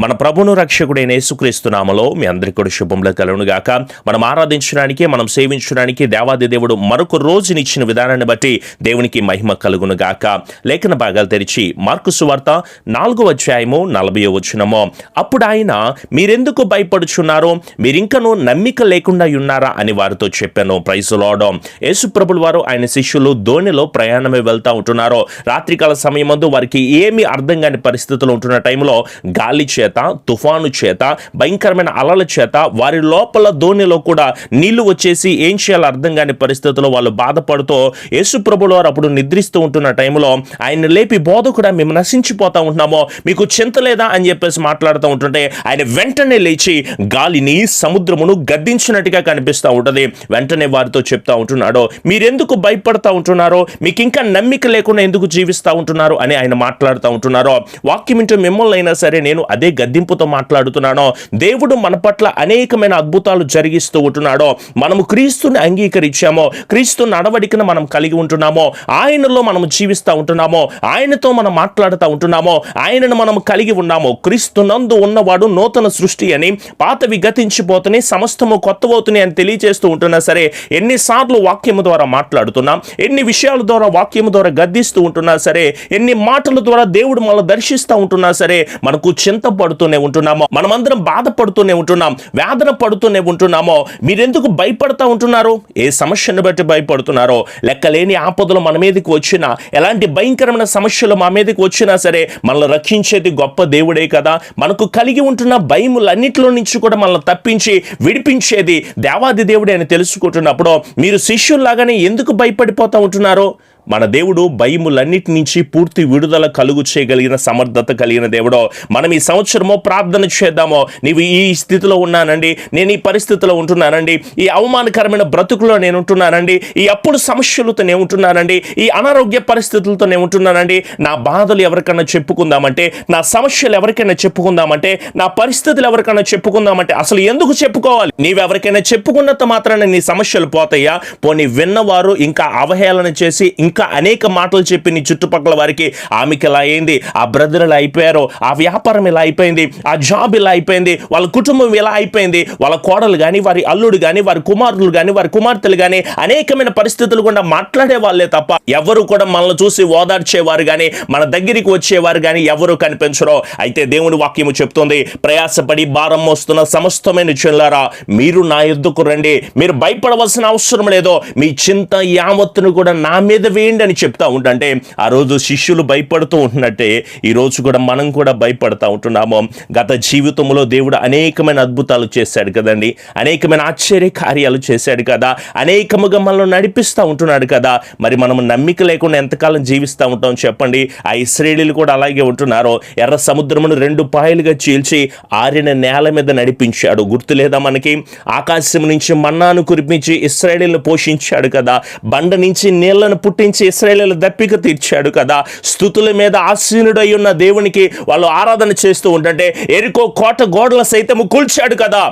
మన ప్రభును రక్షకుడైన యేసుక్రీస్తు నామములో మీ అందరికీ కూడా శుభములు కలుగును గాక. మనం ఆరాధించడానికి, మనం సేవించడానికి దేవాది దేవుడు మరొక రోజునిచ్చిన విధానాన్ని బట్టి దేవునికి మహిమ కలుగును గాక. లేఖన భాగాలు తెరిచి మార్కు సువార్త 4వ అధ్యాయము 40వ వచనము. అప్పుడు ఆయన, మీరెందుకు భయపడుచున్నారో, మీరింకనూ నమ్మిక లేకుండా ఉన్నారా అని వారితో చెప్పాను. Praise the lord. యేసు ప్రభుల వారు ఆయన శిష్యులు దోణిలో ప్రయాణమే వెళ్తా ఉంటున్నారు. రాత్రికాల సమయమందు వారికి ఏమీ అర్థం కాని పరిస్థితుల్లో ఉంటున్న టైంలో గాలి చేత, తుఫాను చేత, భయంకరమైన అలల చేత వారి లోపల దోణిలో కూడా నీళ్లు వచ్చేసి ఏం చేయాలో అర్థం కాని పరిస్థితుల్లో వాళ్ళు బాధపడుతూ యేసు ప్రభుల వారు అప్పుడు నిద్రిస్తూ ఉంటున్న టైంలో ఆయన లేపి, బోధకుడా మేము నశించిపోతా ఉంటున్నామో, మీకు చింత లేదా అని చెప్పేసి మాట్లాడుతూ ఉంటుంటే ఆయన వెంటనే లేచి గాలిని, సముద్రమును గద్దించినట్టుగా కనిపిస్తూ ఉంటుంది. వెంటనే వారితో చెప్తా ఉంటున్నాడు, మీరెందుకు భయపడతా ఉంటున్నారో, మీకు ఇంకా నమ్మిక లేకుండా ఎందుకు జీవిస్తూ ఉంటున్నారు అని ఆయన మాట్లాడుతూ ఉంటున్నారో. వాక్యం ఇంటూ మిమ్మల్ని అయినా సరే నేను అదే గద్దింపుతో మాట్లాడుతున్నానో. దేవుడు మన పట్ల అనేకమైన అద్భుతాలు జరిగిస్తూ ఉంటున్నాడో. మనము క్రీస్తుని అంగీకరించామో, క్రీస్తు నడవడికను మనం కలిగి ఉంటున్నామో, ఆయనలో మనం జీవిస్తూ ఉంటున్నామో, ఆయనతో మనం మాట్లాడుతూ ఉంటున్నామో, ఆయనను మనం కలిగి ఉన్నామో. క్రీస్తు నందు ఉన్నవాడు నూతన సృష్టి అని, పాతవి గతించిపోతున్నాయి, సమస్తము కొత్తవవుతున్నాయి అని తెలియజేస్తూ ఉంటున్నా సరే, ఎన్నిసార్లు వాక్యము ద్వారా మాట్లాడుతున్నాం, ఎన్ని విషయాల ద్వారా వాక్యము ద్వారా గద్దిస్తూ ఉంటున్నా సరే, ఎన్ని మాటల ద్వారా దేవుడు మనల్ని దర్శిస్తూ ఉంటున్నా సరే, మనకు చింత పడుతూనే ఉంటున్నామో, మనమందరం బాధపడుతూనే ఉంటున్నాం, వేదన పడుతూనే ఉంటున్నామో. మీరెందుకు భయపడతా ఉంటున్నారు? ఏ సమస్యను బట్టి భయపడుతున్నారో? లెక్కలేని ఆపదలు మన మీదకి వచ్చినా, ఎలాంటి భయంకరమైన సమస్యలు మా మీదకి వచ్చినా సరే, మనల్ని రక్షించేది గొప్ప దేవుడే కదా. మనకు కలిగి ఉంటున్న భయములన్నిటిలో నుంచి కూడా మనల్ని తప్పించి విడిపించేది దేవాది దేవుడే అని తెలుసుకుంటున్నప్పుడు మీరు శిష్యుల్లాగానే ఎందుకు భయపడిపోతా ఉంటున్నారు? మన దేవుడు భయములన్నిటి నుంచి పూర్తి విడుదల కలుగు చేయగలిగిన సమర్థత కలిగిన దేవుడో. మనం ఈ సంవత్సరమో ప్రార్థన చేద్దామో, నీవు ఈ స్థితిలో ఉన్నానండి, నేను ఈ పరిస్థితిలో ఉంటున్నానండి, ఈ అవమానకరమైన బ్రతుకులో నేను ఉంటున్నానండి, ఈ అప్పుడు సమస్యలతో నేను ఉంటున్నానండి, ఈ అనారోగ్య పరిస్థితులతో నేను ఉంటున్నానండి, నా బాధలు ఎవరికైనా చెప్పుకుందామంటే, నా సమస్యలు ఎవరికైనా చెప్పుకుందామంటే, నా పరిస్థితులు ఎవరికైనా చెప్పుకుందామంటే అసలు ఎందుకు చెప్పుకోవాలి? నీవెవరికైనా చెప్పుకున్నంత మాత్రాన నీ సమస్యలు పోతాయా? పోనీ విన్నవారు ఇంకా అవహేళన చేసి ఇంకా అనేక మాటలు చెప్పి నీ చుట్టుపక్కల వారికి, ఆమెకి ఇలా అయింది, ఆ బ్రదర్ ఇలా అయిపోయారు, ఆ వ్యాపారం ఇలా అయిపోయింది, ఆ జాబ్ ఇలా అయిపోయింది, వాళ్ళ కుటుంబం ఇలా అయిపోయింది, వాళ్ళ కోడలు కానీ, వారి అల్లుడు కానీ, వారి కుమారులు కానీ, వారి కుమార్తెలు కానీ అనేకమైన పరిస్థితులు కూడా మాట్లాడే వాళ్ళే తప్ప ఎవరు కూడా మనల్ని చూసి ఓదార్చేవారు కానీ, మన దగ్గరికి వచ్చేవారు కానీ ఎవరు కనిపించరో. అయితే దేవుని వాక్యము చెప్తుంది, ప్రయాసపడి భారం మోస్తున్న సమస్తమైన జనులారా మీరు నా యొద్దకు రండి, మీరు భయపడవలసిన అవసరం లేదో, మీ చింత యావత్తును కూడా నా మీద వేయండి అని చెప్తా ఉంటే, ఆ రోజు శిష్యులు భయపడుతూ ఉంటున్నట్టే ఈ రోజు కూడా మనం కూడా భయపడతా ఉంటున్నాము. గత జీవితంలో దేవుడు అనేకమైన అద్భుతాలు చేశాడు కదండి, అనేకమైన ఆశ్చర్య కార్యాలు చేశాడు కదా, అనేకముగా మనల్ని నడిపిస్తూ ఉంటున్నాడు కదా. మరి మనం నమ్మిక లేకుండా ఎంతకాలం జీవిస్తూ ఉంటాం చెప్పండి? ఆ ఇశ్రాయేలీయులు కూడా అలాగే ఉంటున్నారు. ఎర్ర సముద్రమును 2 పాయలుగా చీల్చి ఆరిన నేల మీద నడిపించాడు. గుర్తులేదా మనకి? ఆకాశం నుంచి మన్నాను కురిపించి ఇశ్రాయేలీయులను పోషించాడు కదా. బండ నుంచి నీళ్లను పుట్టించి ఇశ్రాయేలీయుల దప్పిక తీర్చాడు కదా. స్తుతుల మీద ఆసీనుడై ఉన్న దేవునికి వాళ్ళు ఆరాధన చేస్తూ ఉంటే ఎరికో కోట గోడల సైతము కూల్చాడు కదా.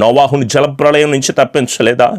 నోవాహుని జలప్రళయం నుంచి తప్పించలేదా?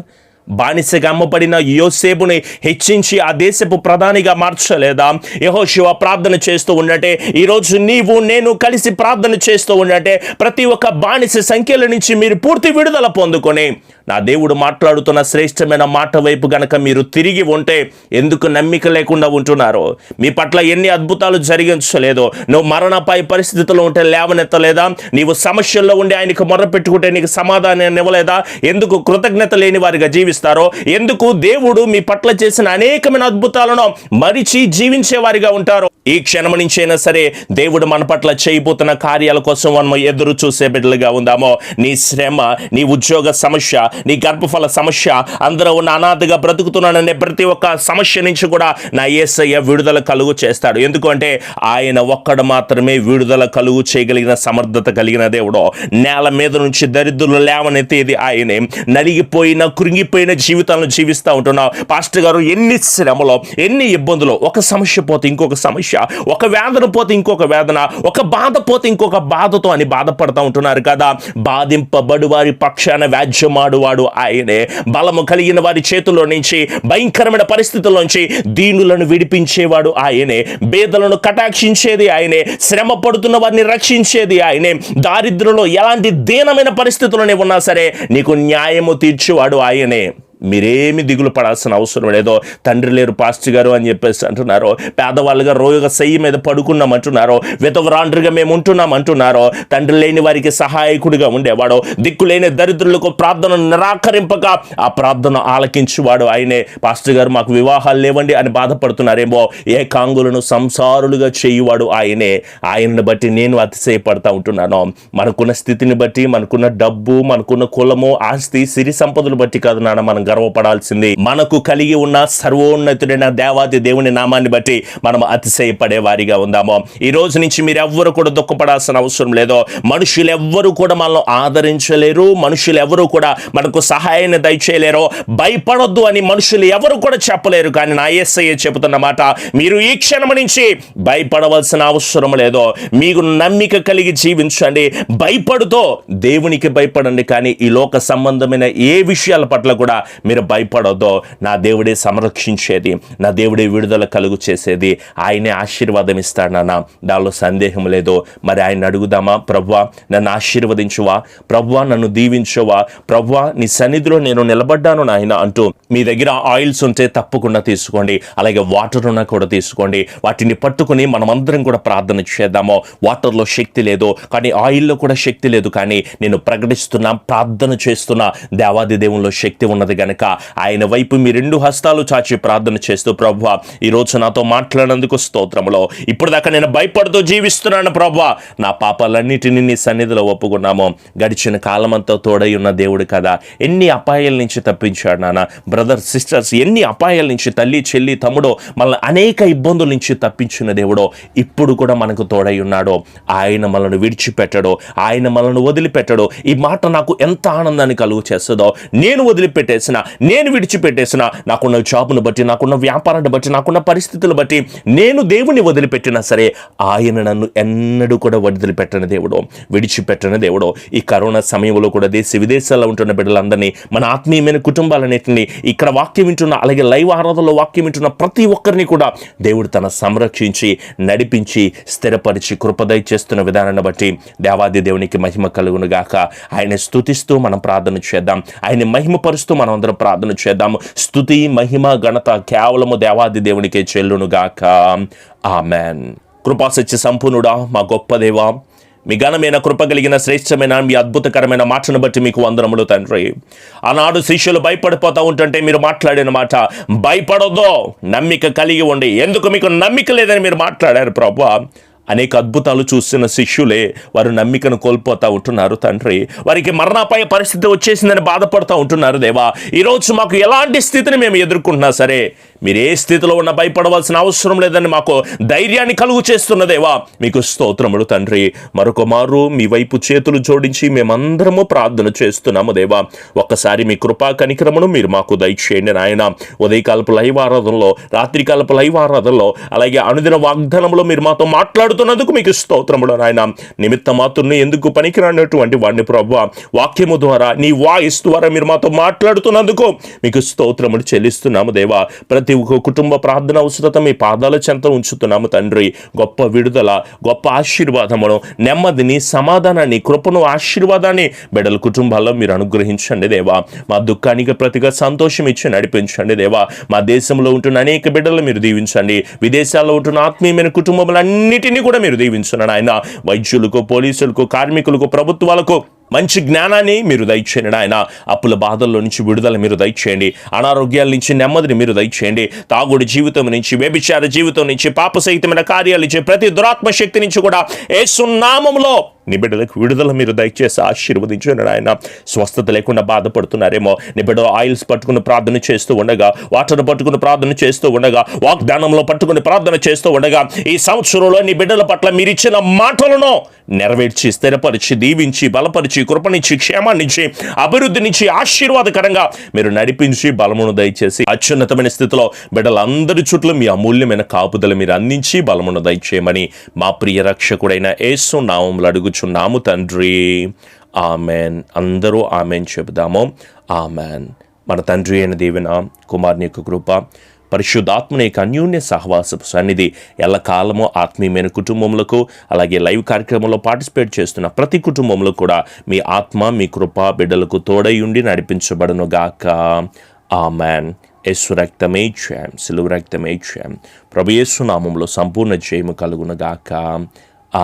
బానిసగా అమ్మబడిన యోసేపుని హెచ్చించి ఆ దేశపు ప్రధానిగా మార్చలేదా? యెహోషువ ప్రార్థన చేస్తూ ఉన్నట్టే ఈరోజు నీవు నేను కలిసి ప్రార్థన చేస్తూ ఉన్నట్టే ప్రతి ఒక్క బానిస సంఖ్యల నుంచి మీరు పూర్తి విడుదల పొందుకొని నా దేవుడు మాట్లాడుతున్న శ్రేష్టమైన మాట వైపు గనక మీరు తిరిగి ఉంటే ఎందుకు నమ్మిక లేకుండా ఉంటున్నారో? మీ పట్ల ఎన్ని అద్భుతాలు జరిగించలేదో, నువ్వు మరణపై పరిస్థితుల్లో ఉంటే లేవనెత్తలేదా? నీవు సమస్యల్లో ఉండి ఆయనకు మొర్ర పెట్టుకుంటే నీకు సమాధానం ఇవ్వలేదా? ఎందుకు కృతజ్ఞత లేని వారిగా జీవిస్తారో? ఎందుకు దేవుడు మీ పట్ల చేసిన అనేకమైన అద్భుతాలను మరిచి జీవించే వారిగా ఉంటారో? ఈ క్షణం నుంచైనా సరే దేవుడు మన పట్ల చేయబోతున్న కార్యాల కోసం మనం ఎదురు చూసే బిడ్డలుగా ఉందామో. నీ శ్రమ, నీ ఉద్యోగ సమస్య, నీ గర్భఫల సమస్య, అందరూ ఉన్న అనాథగా బ్రతుకుతున్నాననే ప్రతి ఒక్క సమస్య నుంచి కూడా నా యేసయ్య విడుదల కలుగు చేస్తాడు. ఎందుకంటే ఆయన ఒక్కడు మాత్రమే విడుదల కలుగు చేయగలిగిన సమర్థత కలిగిన దేవుడు. నేల మీద నుంచి దరిద్రులు లేవనెత్తేది ఆయనే. నలిగిపోయిన, కృంగిపోయిన జీవితాలను జీవిస్తూ ఉంటున్నావు పాస్టర్ గారు. ఎన్ని శ్రమలో, ఎన్ని ఇబ్బందులు, ఒక సమస్య పోతే ఇంకొక సమస్య, ఒక వేదన పోతే ఇంకొక వేదన, ఒక బాధ పోతే ఇంకొక బాధతో అని బాధపడతా ఉంటున్నారు కదా. బాధింపబడు వారి పక్షాన వ్యాజ్యమాడు వాడు ఆయనే. బలము కలిగిన వారి చేతుల్లో నుంచి, భయంకరమైన పరిస్థితుల్లోంచి దీనులను విడిపించేవాడు ఆయనే. పేదలను కటాక్షించేది ఆయనే. శ్రమ పడుతున్న వారిని రక్షించేది ఆయనే. దారిద్ర్యంలో ఎలాంటి దీనమైన పరిస్థితుల్లోనే ఉన్నా సరే నీకు న్యాయము తీర్చేవాడు ఆయనే. మీరేమి దిగులు పడాల్సిన అవసరం లేదో. తండ్రి లేరు పాస్టర్ గారు అని చెప్పేసి అంటున్నారు, పేదవాళ్ళుగా రోగ శయ్యి మీద పడుకున్నామంటున్నారు, విధవరాండ్రుగా మేము ఉంటున్నామంటున్నారు. తండ్రి లేని వారికి సహాయకుడిగా ఉండేవాడు, దిక్కులేని దరిద్రులకు ప్రార్థన నిరాకరింపక ఆ ప్రార్థన ఆలకించువాడు ఆయనే. పాస్టర్ గారు మాకు వివాహాలు లేవండి అని బాధపడుతున్నారేమో, ఏకాంగులను సంసారులుగా చేయువాడు ఆయనే. ఆయనను బట్టి నేను అతిశయపడతా ఉంటున్నాను. మనకున్న స్థితిని బట్టి, మనకున్న డబ్బు, మనకున్న కులము, ఆస్తి, సిరి సంపదలు బట్టి కాదు నాన్న మనం గర్వపడాల్సింది. మనకు కలిగి ఉన్న సర్వోన్నతుడైన దేవాది దేవుని నామాన్ని బట్టి మనం అతిశయపడే వారిగా ఉందాము. ఈ రోజు నుంచి మీరు ఎవ్వరు కూడా దుఃఖపడాల్సిన అవసరం లేదు. మనుషులు ఎవ్వరు కూడా మనల్ని ఆదరించలేరు, మనుషులు ఎవరు కూడా మనకు సహాయాన్ని దయచేయలేరు. భయపడొద్దు అని మనుషులు ఎవరు కూడా చెప్పలేరు. కానీ నా యేసయ్య చెబుతున్న మాట, మీరు ఈ క్షణం నుంచి భయపడవలసిన అవసరం లేదు. మీకు నమ్మిక కలిగి జీవించండి, భయపడుతూ దేవునికి భయపడండి. కానీ ఈ లోక సంబంధమైన ఏ విషయాల పట్ల కూడా మీరు భయపడొద్దు. నా దేవుడే సంరక్షించేది, నా దేవుడే విడుదల కలుగు చేసేది, ఆయనే ఆశీర్వాదం ఇస్తాడు నాన్న, దానిలో సందేహం లేదు. మరి ఆయన అడుగుదామా, ప్రభువా నన్ను ఆశీర్వదించువా, ప్రభువా నన్ను దీవించువా, ప్రభువా నీ సన్నిధిలో నేను నిలబడ్డాను నాయన అంటూ మీ దగ్గర ఆయిల్స్ ఉంటే తప్పకుండా తీసుకోండి, అలాగే వాటర్ ఉన్నా కూడా తీసుకోండి. వాటిని పట్టుకుని మనమందరం కూడా ప్రార్థన చేద్దాము. వాటర్లో శక్తి లేదు, కానీ ఆయిల్లో కూడా శక్తి లేదు, కానీ నేను ప్రకటిస్తున్నా, ప్రార్థన చేస్తున్నా, దేవాది దేవునిలో శక్తి ఉన్నది గనక ఆయన వైపు మీ రెండు హస్తాలు చాచి ప్రార్థన చేస్తూ, ప్రభువా ఈరోజు నాతో మాట్లాడినందుకు స్తోత్రములో, ఇప్పుడు దాకా నేను భయపడుతూ జీవిస్తున్నాను ప్రభువా, నా పాపాలన్నిటినీ నీ సన్నిధిలో ఒప్పుకున్నాము. గడిచిన కాలమంతా తోడై ఉన్న దేవుడు కదా, ఎన్ని అపాయాల నుంచి తప్పించాడు నాన్న. బ్రదర్ సిస్టర్స్, ఎన్ని అపాయాల నుంచి, తల్లి చెల్లి తమ్ముడో, మనల్ని అనేక ఇబ్బందుల నుంచి తప్పించిన దేవుడో ఇప్పుడు కూడా మనకు తోడై ఉన్నాడు. ఆయన మనల్ని విడిచిపెట్టడు, ఆయన మనల్ని వదిలిపెట్టడు. ఈ మాట నాకు ఎంత ఆనందాన్ని కలుగు చేస్తుందో. నేను వదిలిపెట్టేసిన, నేను విడిచిపెట్టేసిన, నాకున్న జాబును బట్టి, నాకున్న వ్యాపారాన్ని బట్టి, నాకున్న పరిస్థితులు బట్టి నేను దేవుని వదిలిపెట్టినా సరే ఆయన నన్ను ఎన్నడూ కూడా వదిలిపెట్టని దేవుడు, విడిచిపెట్టని దేవుడు. ఈ కరోనా సమయంలో కూడా దేశ విదేశాల్లో ఉంటున్న బిడ్డలందరినీ, మన ఆత్మీయమైన కుటుంబాలన్నింటినీ, ఇక్కడ వాక్యం వింటున్న, అలాగే లైవ్ ఆరాధనలో వాక్యం వింటున్న ప్రతి ఒక్కరిని కూడా దేవుడు తన సంరక్షించి, నడిపించి, స్థిరపరిచి, కృపదయ చేస్తున్న విధానాన్ని బట్టి దేవాది దేవునికి మహిమ కలుగును గాక. ఆయన స్తుతిస్తూ మనం ప్రార్థన చేద్దాం, ఆయన మహిమపరుస్తూ మనం అందరం ప్రార్థన చేద్దాము. స్తుతి, మహిమ, ఘనత కేవలము దేవాది దేవునికే చెల్లును గాక. ఆమెన్. కృపాసత్య సంపూర్ణుడా, మా గొప్ప దేవా, మీ ఘనమైన కృప కలిగిన శ్రేష్టమైన మీ అద్భుతకరమైన మాటను బట్టి మీకు వందనములు తండ్రి. ఆనాడు శిష్యులు భయపడిపోతూ ఉంటుంటే మీరు మాట్లాడిన మాట, భయపడొద్దు, నమ్మిక కలిగి ఉండి. ఎందుకు మీకు నమ్మిక లేదని మీరు మాట్లాడారు ప్రభువా. అనేక అద్భుతాలు చూస్తున్న శిష్యులే వారు నమ్మికను కోల్పోతూ ఉంటున్నారు తండ్రి. వారికి మరణాపాయ పరిస్థితి వచ్చేసిందని బాధపడుతూ ఉంటున్నారు దేవా. ఈరోజు మాకు ఎలాంటి స్థితిని మేము ఎదుర్కొంటున్నా సరే మీరు ఏ స్థితిలో ఉన్న భయపడవలసిన అవసరం లేదని మాకు ధైర్యాన్ని కలుగు చేస్తున్న దేవా, మీకు స్తోత్రములు తండ్రి. మరొక మారు మీ వైపు చేతులు జోడించి మేమందరము ప్రార్థన చేస్తున్నాము దేవా. ఒక్కసారి మీ కృపా కనికరమును మీరు మాకు దయచేయండి నాయన. ఉదయకాలపు లైవ్ ఆరాధనలో, రాత్రికాలపు లైవ్ ఆరాధనలో, అలాగే అనుదిన వాగ్దానంలో మీరు మాతో మాట్లాడుతున్నందుకు మీకు స్తోత్రములు నాయన. నిమిత్త మాత్రుని ఎందుకు పనికిరానటువంటి వాడిని ప్రభువా, వాక్యము ద్వారా, నీ వాయిస్ ద్వారా మీరు మాతో మాట్లాడుతున్నందుకు మీకు స్తోత్రములు చెల్లిస్తున్నాము దేవా. ప్రతి కుటుంబ ప్రార్థన అవసరత మీ పాదాల చెంత ఉంచుతున్నాము తండ్రి. గొప్ప విడుదల, గొప్ప ఆశీర్వాదమును, నెమ్మదిని, సమాధానాన్ని, కృపను, ఆశీర్వాదాన్ని బిడ్డల కుటుంబాల్లో మీరు అనుగ్రహించండి దేవా. మా దుఃఖానికి ప్రతిగా సంతోషం ఇచ్చి నడిపించండి దేవా. మా దేశంలో ఉంటున్న అనేక బిడ్డలు మీరు దీవించండి. విదేశాల్లో ఉంటున్న ఆత్మీయమైన కుటుంబములన్నిటినీ కూడా మీరు దీవించండి ఆయన. వైద్యులకు, పోలీసులకు, కార్మికులకు, ప్రభుత్వాలకు మంచి జ్ఞానాన్ని మీరు దయచేయండి ఆయన. అప్పుల బాధల్లో నుంచి విడుదల మీరు దయచేయండి. అనారోగ్యాల నుంచి నెమ్మదిని మీరు దయచేయండి. తాగుడు జీవితం నుంచి, వ్యభిచార జీవితం నుంచి, పాపసహితమైన కార్యాలు నుంచి, ప్రతి దురాత్మ శక్తి నుంచి కూడా యేసు నామములో నీ బిడ్డలకు విడుదల మీరు దయచేసి ఆశీర్వదించండి ఆయన. స్వస్థత లేకుండా బాధపడుతున్నారేమో, నీ బిడ్డ ఆయిల్స్ పట్టుకుని ప్రార్థన చేస్తూ ఉండగా, వాటర్ పట్టుకుని ప్రార్థన చేస్తూ ఉండగా, వాగ్దానంలో పట్టుకుని ప్రార్థన చేస్తూ ఉండగా, ఈ సంవత్సరంలో నీ బిడ్డల పట్ల మీరు ఇచ్చిన మాటలను నెరవేర్చి, స్థిరపరిచి, దీవించి, బలపరిచి, కృపనిచ్చి, క్షేమాన్నిచ్చి, అభివృద్ధినిచ్చి, ఆశీర్వాదకరంగా మీరు నడిపించి, బలమును దయచేసి అత్యున్నతమైన స్థితిలో బిడ్డలందరి చుట్టూ మీ అమూల్యమైన కాపుదల మీరు అందించి బలమును దయచేయమని మా ప్రియ రక్షకుడైన యేసు నామములో అడుగుచున్నాము తండ్రి. ఆమెన్. అందరూ ఆమెన్ చెబుదాము. ఆమెన్. మన తండ్రి అయిన దేవుని కుమారుని యొక్క కృప, పరిశుద్ధాత్మని యొక్క అన్యోన్య సహవాసపు సన్నిధి ఎల్లకాలము ఆత్మీయమైన కుటుంబములకు, అలాగే లైవ్ కార్యక్రమంలో పార్టిసిపేట్ చేస్తున్న ప్రతి కుటుంబంలో కూడా మీ ఆత్మ, మీ కృప బిడ్డలకు తోడై ఉండి నడిపించబడును గాక. ఆమెన్. యేసు రక్తమే జయం, సిలువ రక్తమే జయం. ప్రభు యేసు నామములో సంపూర్ణ జయము కలుగును గాక.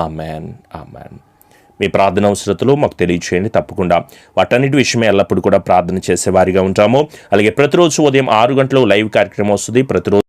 ఆమెన్. ఆమెన్. మీ ప్రార్థన అవసరతలు మాకు తెలియచేయండి. తప్పకుండా వాటన్నిటి విషయమే ఎల్లప్పుడూ కూడా ప్రార్థన చేసేవారిగా ఉంటాము. అలాగే ప్రతిరోజు ఉదయం 6 గంటలకు లైవ్ కార్యక్రమం వస్తుంది. ప్రతిరోజు